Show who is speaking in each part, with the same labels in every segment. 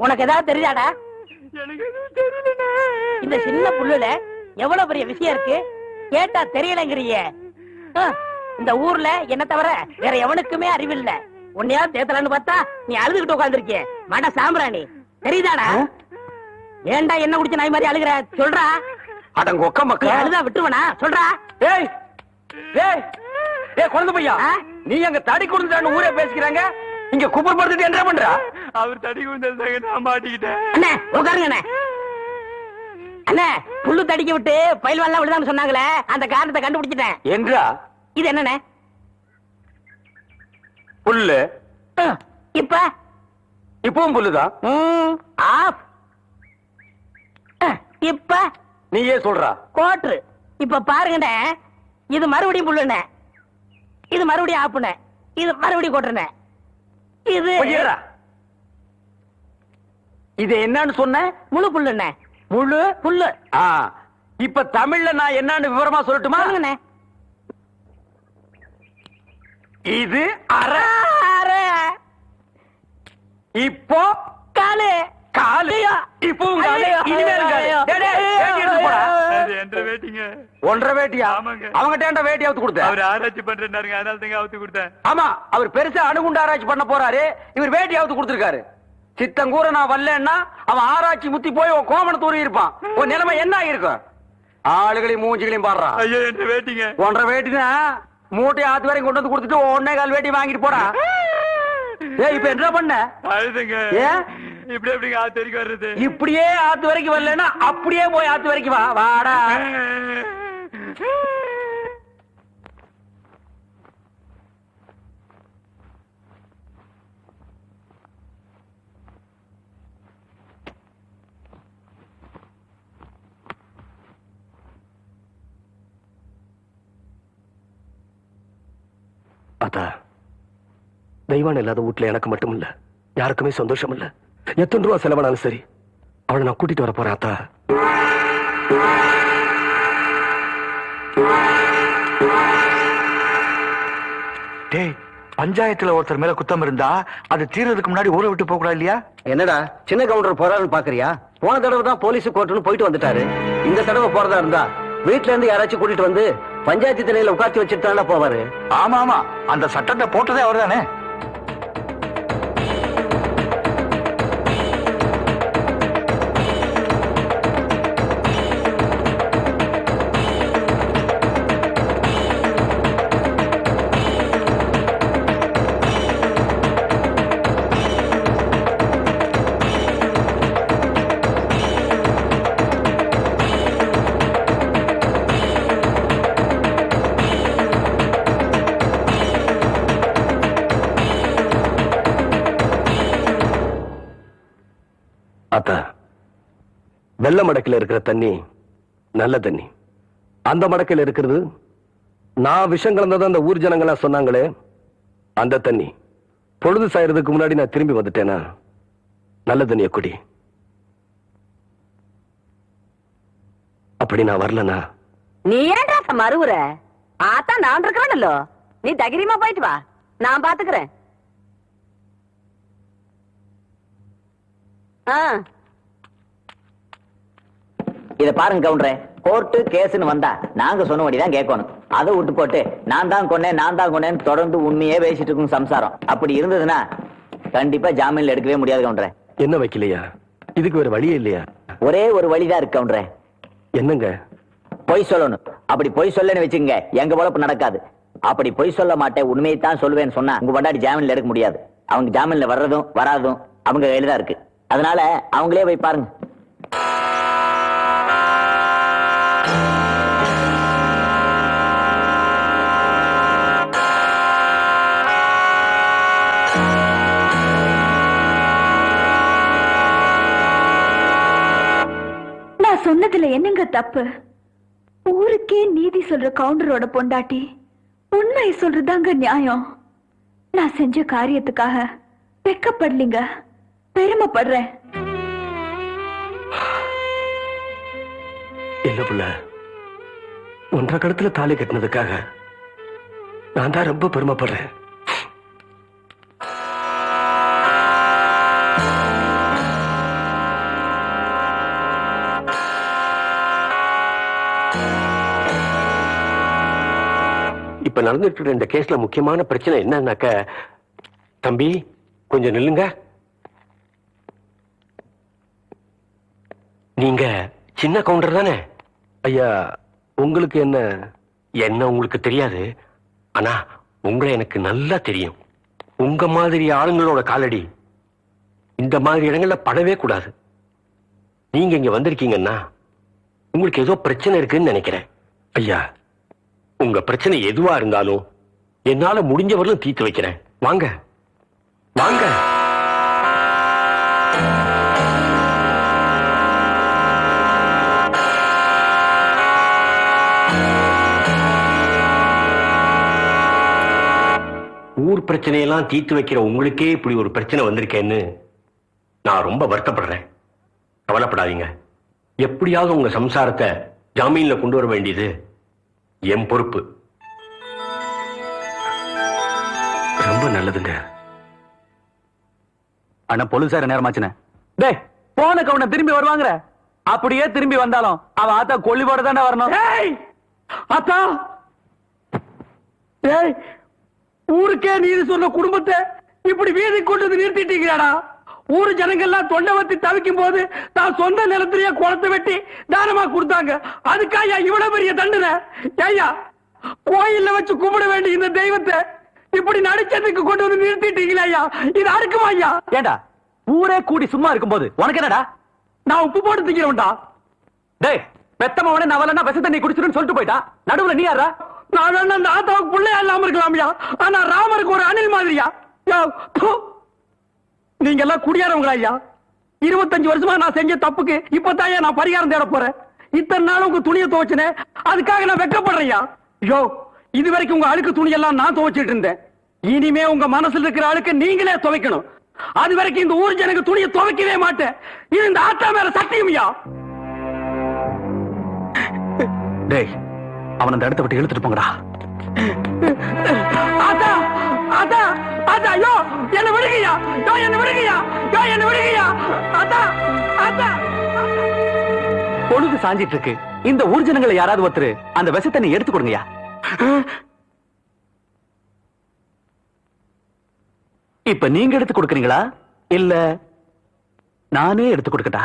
Speaker 1: உனக்கு ஏதாவது தெரியாதா?
Speaker 2: எனக்கு எதுவும் தெரியலண்ணே.
Speaker 1: இந்த சின்ன புல்லுல எவ்வளவு பெரிய விஷயம் இருக்கு, கேட்டா தெரியலங்கிறிய. இந்த ஊர்ல என்ன தவிர வேற எவனுக்குமே அறிவில்ல. உன்னையாவது தேத்தலான்னு பார்த்தா நீ அழுதுகிட்டு உட்கார்ந்துருக்கிய. மட சாம்பிராணி தெரியுதாடா? ஏன்டா என்ன குடிச்ச நாய் மாதிரி அழுகுற? சொல்றா.
Speaker 3: அடங்க ஒக்க மக்கள்
Speaker 1: அழுதா விட்டுருவனா? சொல்றா.
Speaker 3: ஏய் ஏய் ஏய் குழந்தை பையா, நீ அங்க தடி குடுந்தான்னு ஊரே பேசிக்கிறாங்க, இங்க குப்பர் படுத்துட்டு என்ன பண்றா?
Speaker 2: அவர் தடி குடுந்தாங்க, நான் மாட்டிக்கிட்டேன்.
Speaker 1: அண்ணே உட்காருங்க அண்ணே. அண்ணே புல்லு தடிக்க விட்டு பயில்வான்லாம் விழுதான்னு சொன்னாங்களே, அந்த காரணத்தை கண்டுபிடிச்சிட்டேன்.
Speaker 3: என்றா
Speaker 1: இது என்னண்ணே?
Speaker 3: புல்லு.
Speaker 1: இப்ப
Speaker 3: இப்பவும் புல்லுதான்.
Speaker 1: ஆஃப். இப்ப
Speaker 3: நீயே சொல்றா.
Speaker 1: கோட்ரு. இப்ப பாருங்கண்ணே, இது மறுபடியும் புல்லுண்ணே, இது மறுபடியும் ஆப்புண்ணே, இது மறுபடியும் கோட்டுறேன். இது
Speaker 3: இது என்னன்னு சொன்ன?
Speaker 1: முழு புல்லுண்ணே.
Speaker 3: முழு
Speaker 1: புல்லு.
Speaker 3: இப்ப தமிழ்ல நான் என்னன்னு விவரமா சொல்லட்டுமா? இது அரை. இப்போ
Speaker 1: காலு.
Speaker 3: காலு. இப்பவும் காலு. இனிமேலும் காலு. ஒன்றரை வேட்டியா? அவங்கிட்ட வேட்டி அவுத்து கொடுத்த.
Speaker 2: அவர் ஆராய்ச்சி பண்றாருங்க, அதனால தாங்க அவுத்து கொடுத்தேன்.
Speaker 3: ஆமா, அவர் பெருசா அணுகுண்டு ஆராய்ச்சி பண்ண போறாரு, இவர் வேட்டி அவுத்து கொடுத்திருக்காரு. சித்தங்கூர நான் வரலன்னா அவன் ஆராய்ச்சி முத்தி போய் கோமண தூரி இருப்பான். உன் நிலைமை என்ன இருக்கும்? ஆளுகளையும் மூஞ்சிகளையும் பாடுறான்.
Speaker 2: ஐயோ என்ன வேட்டிங்க?
Speaker 3: ஒன்றரை வேட்டினா மூட்டையை ஆத்து வரைக்கும் கொண்டு வந்து கொடுத்துட்டு 1.25 வேட்டி வாங்கிட்டு போடா. இப்ப என்ன பண்ண?
Speaker 2: அழுதுங்க.
Speaker 3: ஏன்
Speaker 2: இப்படி எப்படிங்க ஆத்து வரைக்கும் வர்றது?
Speaker 3: இப்படியே ஆத்து வரைக்கும் வரலன்னா அப்படியே போய் ஆத்து வரைக்கும் வா. வாடா.
Speaker 4: அத்தா, தெய்வான இல்லாத வீட்டுல எனக்கு மட்டும் இல்ல, யாருக்குமே சந்தோஷம் இல்ல. எத்தனை ரூபா செலவானாலும் சரி, அவளை நான் கூட்டிட்டு வர போறேன் அத்தா.
Speaker 5: டேய், பஞ்சாயத்துல ஒருத்தர் மேல குத்தம் இருந்தா அது தீர்றதுக்கு முன்னாடி ஊரை விட்டு போக கூடாது இல்லையா?
Speaker 3: என்னடா சின்ன கவுண்டர் போறாருன்னு பாக்குறியா? போன தடவை தான் போலீஸ் கோர்ட்டுன்னு போயிட்டு வந்துட்டாரு. இந்த தடவை போறதா இருந்தா வீட்டுல இருந்து யாராச்சும் கூட்டிட்டு வந்து பஞ்சாயத்து திணையில உட்காந்து வச்சுட்டு போவாரு.
Speaker 5: ஆமா ஆமா, அந்த சட்டத்தை போட்டதே அவர் தானே.
Speaker 4: அத்தா, வெள்ள மடக்கில் இருக்கிற தண்ணி நல்ல தண்ணி, அந்த மடக்கில் இருக்கிறது நான் விஷம் கலந்ததான் அந்த ஊர் ஜனங்களா சொன்னாங்களே அந்த தண்ணி. பொழுது சாயறதுக்கு முன்னாடி நான் திரும்பி வந்துட்டேனா நல்ல தண்ணிய குடி. அப்படி நான் வரலனா
Speaker 1: நீ ஏன்டா மறுவுற? ஆத்தா நான் இருக்கிறேன்ல, நீ தைரியமா போயிட்டு வா, நான் பாத்துக்கிறேன்.
Speaker 6: இத பாருங்க கவுண்டரே, கோர்ட்டு கேஸ்னு வந்தா நாங்க சொன்னபடிதான் கேட்கணும். அதை விட்டு போட்டு நான் தான் கொன்னேன்னு தொடர்ந்து உண்மையே பேசிட்டு இருக்கும் சம்சாரம். அப்படி இருந்ததுன்னா கண்டிப்பா ஜாமீன்ல எடுக்கவே முடியாது கவுண்டரே.
Speaker 4: என்ன வைக்கலையா? இதுக்கு வேற வழியே இல்லையா?
Speaker 6: ஒரே ஒரு வழிதான் இருக்கு கவுண்டரே.
Speaker 4: என்னங்க?
Speaker 6: பொய் சொல்லணும். அப்படி பொய் சொல்லன்னு வச்சுங்க, எங்க பொழப்பு நடக்காது. அப்படி பொய் சொல்ல மாட்டேன், உண்மையை தான் சொல்லுவேன்னு சொன்னா உங்க பொண்டாட்டி ஜாமீன்ல எடுக்க முடியாது. அவங்க ஜாமீன்ல வர்றதும் வராதும் அவங்க கையில தான் இருக்கு. அதனால அவங்களே போய் பாருங்க.
Speaker 7: நான் சொன்னதுல என்னங்க தப்பு? ஊருக்கே நீதி சொல்ற கவுண்டரோட பொண்டாட்டி உண்மையை சொல்றதாங்க நியாயம். நான் செஞ்ச காரியத்துக்காக வெக்கப்படலீங்க, பெருமைப்படுறேன்.
Speaker 4: இல்ல புள்ள, ஒன்றரை கடத்துல தாலி கட்டினதுக்காக நான் தான் ரொம்ப இப்ப நடந்துட்டு இருக்கிற இந்த கேஸ்ல முக்கியமான பிரச்சனை என்னன்னாக்க, தம்பி கொஞ்சம் நில்லுங்க. நீங்க சின்ன கவுண்டர் தானே? ஐயா, உங்களுக்கு என்ன என்ன உங்களுக்கு தெரியாது. ஆனா உங்களை எனக்கு நல்லா தெரியும். உங்க மாதிரி ஆளுங்களோட காலடி இந்த மாதிரி இடங்கள்ல படவே கூடாது. நீங்க இங்க வந்திருக்கீங்கன்னா உங்களுக்கு ஏதோ பிரச்சனை இருக்குன்னு நினைக்கிறேன். ஐயா, உங்க பிரச்சனை எதுவா இருந்தாலும் என்னால முடிஞ்சவரையும் தீர்த்து வைக்கிறேன். வாங்க வாங்க. ஊர் பிரச்சனையெல்லாம் தீர்த்து வைக்கிற உங்களுக்கே இப்படி ஒரு பிரச்சனை வந்திருக்கேன்னு நான் ரொம்ப வருத்தப்படுறேன். கவலைப்படாதீங்க. எப்படியாவது உங்க சம்சாரத்தை ஜாமீன்ல கொண்டு வர வேண்டியது என் பொறுப்பு. ரொம்ப நல்லதுங்க.
Speaker 3: அண்ணா போலீஸார நேரமாச்சுனே. டேய், போன கவுன திரும்பி வருவாங்கற. அப்படியே திரும்பி வந்தாலும் அவ ஆத்தா கொல்லிவோட தானே வரணும். டேய் ஆத்தா, டேய் ஊருக்கே நீதி சொன்ன குடும்பத்தை இப்படி வீதி கொண்டு வந்து நிறுத்திட்டீங்கடா. ஊரு ஜனங்கள்லாம் தொண்டை வத்தி தவிக்கும் போது தான் சொந்த நிலத்திலேயே குளத்தை வெட்டி தானமா கொடுத்தாங்க. அதுக்காயா இவ்வளவு பெரிய தண்டனை? ஐயா, கோயில்ல வச்சு கும்பிட வேண்டிய இந்த தெய்வத்தை இப்படி நடிச்சதுக்கு கொண்டு வந்து நிறுத்திட்டீங்களா ஐயா? இது அறுக்குமா ஐயா? ஏண்டா, ஊரே கூடி சும்மா இருக்கும் போது உனக்கு என்னடா? நான் உப்பு போட்டு திங்கிறவன்டா. டேய், பெத்தமவனே நவலன்னா விஷ தண்ணி குடிச்சிருன்னு சொல்லிட்டு போயிட்டா. நடுவுல நீ யாரா? நான் அந்த ஆத்தாவுக்கு பிள்ளையா இல்லாம இருக்கலாம்யா. ஆனா ராமருக்கு ஒரு அணில் மாதிரியா? நீங்க எல்லாம் குடியாரவங்களா ஐயா? 25 வருஷமா நான் செஞ்ச தப்புக்கு இப்பதான் நான் பரிகாரம் தேட போறேன். இத்தனை நாள் உங்க துணியை துவைச்சனே, அதுக்காக நான் வெக்கப்படுறேன். யோ, இது வரைக்கும் உங்க அழுக்கு துணி எல்லாம் நான் துவைச்சிட்டு இருந்தேன். இனிமே உங்க மனசுல இருக்கிற அழுக்கு நீங்களே துவைக்கணும். அது வரைக்கும் இந்த ஊர் ஜனங்க துணியை துவைக்கவே மாட்டேன். இது இந்த ஆத்தா மேல சத்தியம்யா. டேய், அவன் அந்த இடத்தை விட்டு இழுத்துட்டு போங்கடா. ஆத்தா ஆத்தா ஆத்தா, யோ என்ன விடுங்கயா, யோ என்ன விடுங்கயா, யோ என்ன விடுங்கயா. ஆத்தா ஆத்தா, பொழுது சாஞ்சிட்டு இருக்கு. இந்த ஊர் ஜனங்களை யாராவது ஒருத்தர் அந்த விஷத்தை நீ எடுத்து கொடுங்கயா. இப்ப நீங்க எடுத்து கொடுக்கறீங்களா இல்ல நானே எடுத்து கொடுக்கட்டா?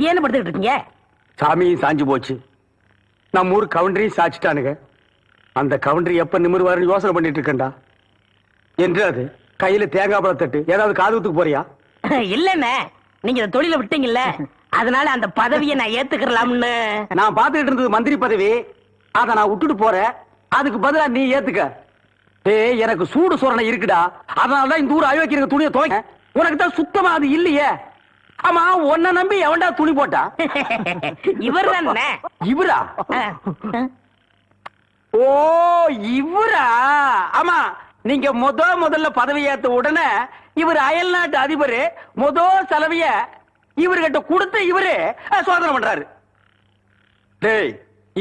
Speaker 1: என்ன படுத்துக்கிட்டு இருக்கீங்க?
Speaker 3: சாமியும் சாஞ்சு போச்சு, நம்ம ஊர் கவுண்டரையும் சாச்சிட்டானுங்க. அந்த கவுண்டரி எப்ப நிமிர்வாருன்னு யோசனை பண்ணிட்டு இருக்கேன்டா. என்று அது கையில தேங்காய் பழம் தட்டு ஏதாவது காதுகுத்துக்கு போறியா?
Speaker 1: இல்லண்ணே, நீங்க இந்த தொழில விட்டீங்கல்ல, அதனால அந்த பதவியை நான் ஏத்துக்கலாம்னு.
Speaker 3: நான் பாத்துக்கிட்டு இருந்தது மந்திரி பதவி, அத நான் விட்டுட்டு போறேன். அதுக்கு பதிலா நீ ஏத்துக்க. ஏய், எனக்கு சூடு சொரணை இருக்குடா. அதனாலதான் இந்த ஊர் அயோக்கிய துணியை துவைக்க. உனக்கு தான் சுத்தமா அது இல்லையே. ஆமா, உன்னை நம்பி எவன்டா துணி போட்டா?
Speaker 1: இவர் தானே.
Speaker 3: இவரா? ஓ, இவரா? ஆமா, நீங்க முதல்ல பதவி ஏத்த உடனே இவர் அயல் நாட்டு அதிபர் செலவிய இவர்கிட்ட கொடுத்த இவரு சோதனை பண்றாரு. டேய்,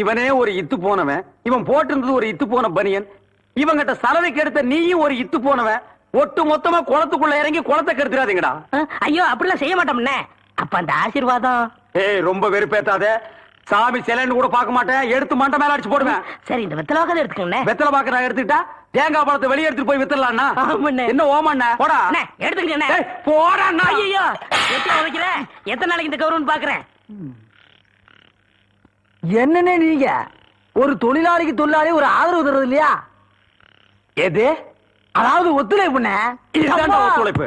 Speaker 3: இவனே ஒரு இத்து போனவன். இவன் போட்டிருந்தது ஒரு இத்து போன பனியன். இவங்கிட்ட சலவைக்கு எடுத்த நீயும் ஒரு இத்து போனவன். ஒட்டு மொத்தமா குளத்துக்குள்ள இறங்கி குளத்தை கெடுத்துறாதீங்கடா.
Speaker 1: ஐயோ, அப்படிலாம் செய்ய மாட்டோம்னே. அப்ப அந்த ஆசீர்வாதம்.
Speaker 3: ஏய், ரொம்ப வெறுப்பேத்தாத. சாமி சிலைன்னு கூட பார்க்க மாட்டேன். எடுத்து மண்டை மேல அடிச்சு போடுவேன்.
Speaker 1: சரி, இந்த வெத்தலை வாக்க எடுத்துக்கோங்க.
Speaker 3: வெத்தலை பாக்க நான் எடுத்துக்கிட்டா தேங்காய் பழத்தை வெளியே எடுத்துட்டு போய் வித்தலாம்னா? என்ன ஓமண்ண? போடா
Speaker 1: எடுத்துக்கங்க.
Speaker 3: போடா.
Speaker 1: ஐயோ, எத்தனை வைக்கிற? எத்தனை நாளைக்கு இந்த கௌரவம் பாக்குறேன்?
Speaker 3: என்னன்னு நீங்க ஒரு தொழிலாளிக்கு தொழிலாளி ஒரு ஆதரவு தருவது இல்லையா? எது
Speaker 1: அதாவது ஒத்துழைப்புண்ண
Speaker 3: இதுதான்டா ஒத்துழைப்பு.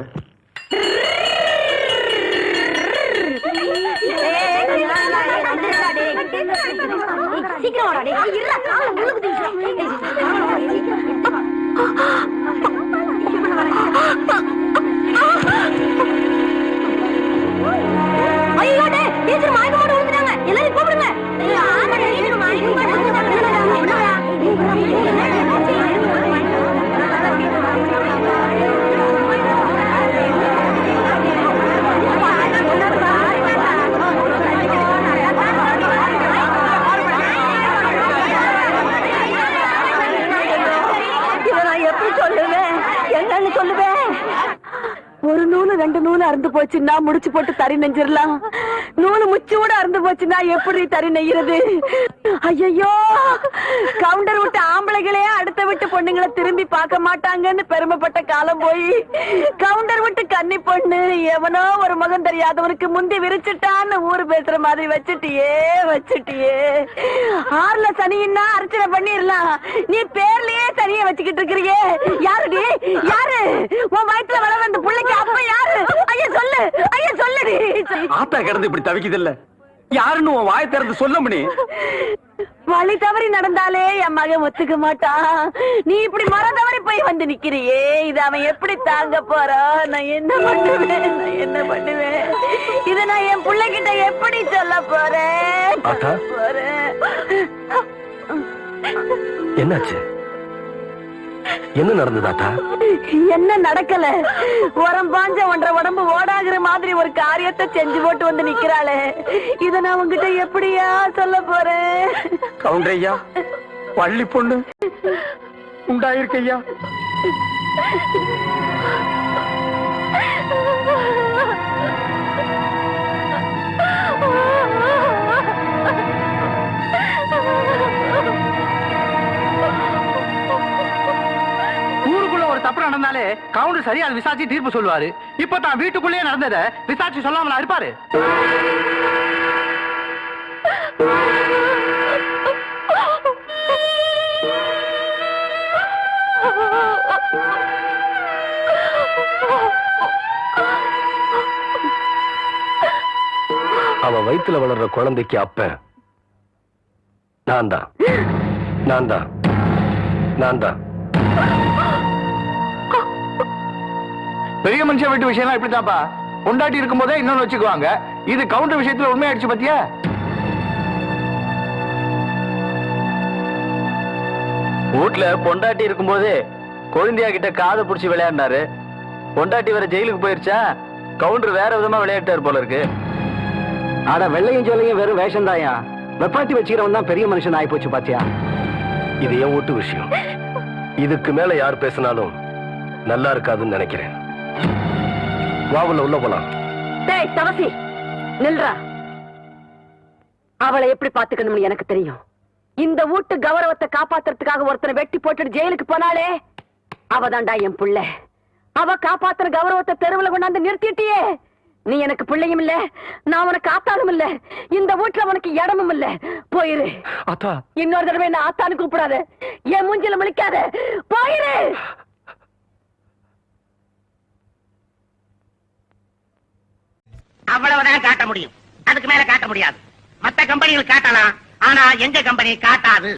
Speaker 7: எல்லாரும் கூப்பிடுங்க. எப்படி சொல்லுவேன், என்னன்னு சொல்லுவேன்? ஒரு நூலு 2 நூலு அறுந்து போச்சுன்னா முடிச்சு போட்டு தறி நெஞ்சிடலாம். நூலு முச்சோட அறுந்து போச்சுன்னா எப்படி தறி நெய்யறது? ஐயோ, கவுண்டர் விட்டு ஆம்பளைகளே அடுத்த விட்டு பொண்ணுங்களை திரும்பி பார்க்க மாட்டாங்கன்னு பெருமைப்பட்ட காலம் போய் கவுண்டர் விட்டு கன்னி பொண்ணு எவனோ ஒரு மகன் தெரியாதவனுக்கு முந்தி விரிச்சுட்டான்னு ஊரு பேசுற மாதிரி வச்சுட்டியே. ஆறுல சனின்னா அர்ச்சனை பண்ணிடலாம், நீ பேர்லயே சனியை வச்சுக்கிட்டு இருக்கிறியே. யாருடி யாரு உன் வயிற்றுல வள வந்த பிள்ளைக்கு அப்ப யாரு? ஐயா சொல்லு, ஐயா சொல்லுடி.
Speaker 3: ஆத்தா கிடந்து இப்படி தவிக்குது இல்ல, யாருன்னு உன் வாயை திறந்து சொல்ல முடி.
Speaker 7: வழி தவறி நடந்தாலே என் மகன் ஒத்துக்க மாட்டான். நீ இப்படி மரம் தவறி போய் வந்து நிக்கிறியே, இது அவன் எப்படி தாங்க போறான்? நான் என்ன பண்ணுவேன்? இத நான் என் பிள்ளைகிட்ட எப்படி சொல்ல போறேன்?
Speaker 4: ஆத்தா. என்னாச்சு? என்ன நடந்ததாத்தா?
Speaker 7: என்ன நடக்கல, உரம் பாஞ்ச ஒன்றரை உடம்பு ஓடாகிற மாதிரி ஒரு காரியத்தை செஞ்சு போட்டு வந்து நிக்கிறாளே, இத நான் உங்ககிட்ட எப்படியா சொல்ல போறேன்?
Speaker 3: கவுண்டரையா, பள்ளி பொண்ணு உண்டாயிருக்கையா.
Speaker 8: ஊருக்குள்ள ஒரு தப்பு நடந்தாலே கவுண்டர் சரியா விசாரிச்சு தீர்ப்பு சொல்லுவாரு. இப்ப தான் வீட்டுக்குள்ளேயே நடந்தத விசாரிச்சு சொல்லாமலா இருப்பாரு?
Speaker 4: அவ வயித்துல வளர்ற குழந்தைக்கு அப்ப நான் தான்.
Speaker 5: பெரிய மனுஷன் வீட்டு விஷயம் இப்படித்தான்ப்பா. பொண்டாட்டி இருக்கும் போதே இன்னொன்னு வச்சுக்குவாங்க. இது கவுண்டர் விஷயத்துல உண்மையாயிடுச்சு பாத்தியா? வீட்டுல பொண்டாட்டி இருக்கும் போதே கொழுந்தியா கிட்ட காதை புடிச்சு விளையாடினாரு. பொண்டாட்டி வேற ஜெயிலுக்கு போயிருச்சா, கவுண்டர் வேற விதமா விளையாட்டாரு போல இருக்கு.
Speaker 3: ஆனா வெள்ளையும் ஜோலையும் வெறும் வேஷம் தாயா. வெப்பாட்டி வச்சுக்கிறவன் தான் பெரிய மனுஷன் ஆயி போச்சு பாத்தியா.
Speaker 4: இது என் வீட்டு விஷயம். இதுக்கு மேல யார் பேசினாலும் நல்லா இருக்காதுன்னு நினைக்கிறேன். வாவுல உள்ள போலாம்.
Speaker 1: டேய் தவசி, நில்றா. அவளை எப்படி பாத்துக்கணும்னு எனக்கு தெரியும். இந்த வீட்டு கௌரவத்தை காப்பாத்துறதுக்காக ஒருத்தனை வெட்டி போட்டுட்டு ஜெயிலுக்கு போனாலே அவதான்டா என் புள்ள. அவ காப்பாத்துற கௌரவத்தை தெருவுல கொண்டாந்து நிறுத்திட்டியே. நீ எனக்கு பிள்ளையும் இல்ல, நான் உனக்கு ஆத்தானும் இல்ல, இந்த வீட்டுல உனக்கு இடமும் இல்ல. போயிரு.
Speaker 4: அத்தா,
Speaker 1: இன்னொரு தடவை என்ன ஆத்தானு கூப்பிடாத, என் மூஞ்சில முழிக்காத. போயிரு.
Speaker 9: அவ்வளவுதான் காட்ட முடியும், அதுக்கு மேல காட்ட முடியாது. மத்த கம்பெனிகள் காட்டலாம், ஆனா எங்க கம்பெனி காட்டாது.